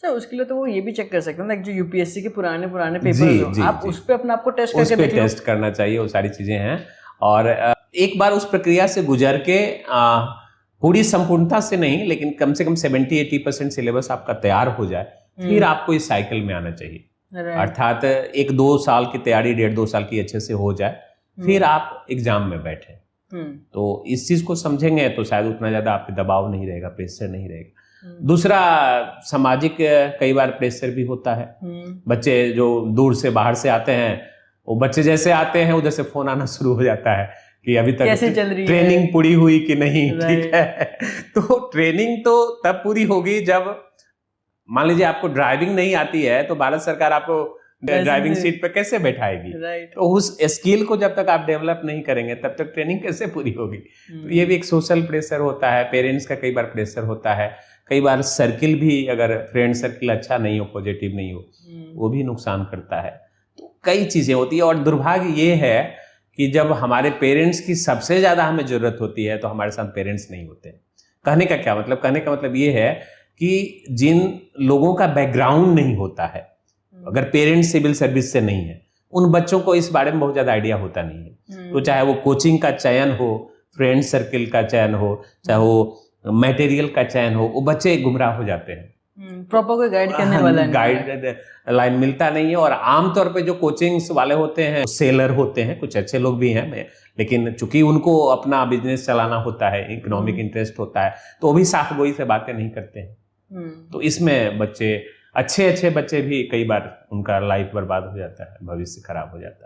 Sir उसके लिए तो वो ये भी चेक कर सकते हैं ना, जो यूपीएससी के पुराने पेपर्स हो, आप उस पे अपने आपको टेस्ट करके देख लो। टेस्ट करना चाहिए, वो सारी चीजें हैं। और एक बार उस प्रक्रिया से गुजर के पूरी संपूर्णता से नहीं, लेकिन कम से कम 70-80% सिलेबस आपका तैयार हो जाए, फिर आपको इस साइकिल में आना चाहिए। अर्थात 1-2 साल की तैयारी, 1.5-2 साल की अच्छे से हो जाए, फिर आप एग्जाम में बैठे। तो इस चीज को समझेंगे तो शायद उतना ज्यादा आप पे दबाव नहीं रहेगा, प्रेशर नहीं रहेगा। दूसरा, सामाजिक कई बार प्रेशर भी होता है। बच्चे जो दूर से बाहर से आते हैं, वो बच्चे जैसे आते हैं उधर से फोन आना शुरू हो जाता है कि अभी तक कैसे चल रही ट्रेनिंग पूरी हुई कि नहीं। ठीक है, तो ट्रेनिंग तो तब पूरी होगी जब मान लीजिए आपको ड्राइविंग नहीं आती है, तो भारत सरकार आपको ड्राइविंग सीट पे कैसे बैठाएगी। तो उस स्किल को जब तक आप डेवलप नहीं करेंगे तब तक ट्रेनिंग कैसे पूरी होगी। तो ये भी एक सोशल प्रेशर होता है, पेरेंट्स का कई बार प्रेशर होता है, कई बार सर्किल भी, अगर फ्रेंड सर्किल अच्छा नहीं हो, पॉजिटिव नहीं हो, वो भी नुकसान करता है। तो कई चीजें होती है। और दुर्भाग्य ये है कि जब हमारे पेरेंट्स की सबसे ज्यादा हमें जरूरत होती है तो हमारे साथ पेरेंट्स नहीं होते। कहने का क्या मतलब, कहने का मतलब ये है कि जिन लोगों का बैकग्राउंड नहीं होता है, अगर पेरेंट्स सिविल सर्विस से नहीं है, उन बच्चों को इस बारे में बहुत ज्यादा आइडिया होता नहीं है। तो चाहे वो कोचिंग का चयन हो, फ्रेंड सर्किल का चयन हो, चाहे वो मटेरियल का चयन हो, वो बच्चे गुमराह हो जाते हैं। प्रॉपर कोई गाइड करने वाला नहीं, गाइड लाइन मिलता नहीं है। और आमतौर पे जो कोचिंग्स वाले होते हैं सेलर होते हैं, कुछ अच्छे लोग भी हैं, लेकिन चूंकि उनको अपना बिजनेस चलाना होता है, इकोनॉमिक इंटरेस्ट होता है, तो वो भी साफ गोई से बातें नहीं करते हैं। तो इसमें बच्चे, अच्छे बच्चे भी कई बार उनका लाइफ बर्बाद हो जाता है, भविष्य खराब हो जाता है।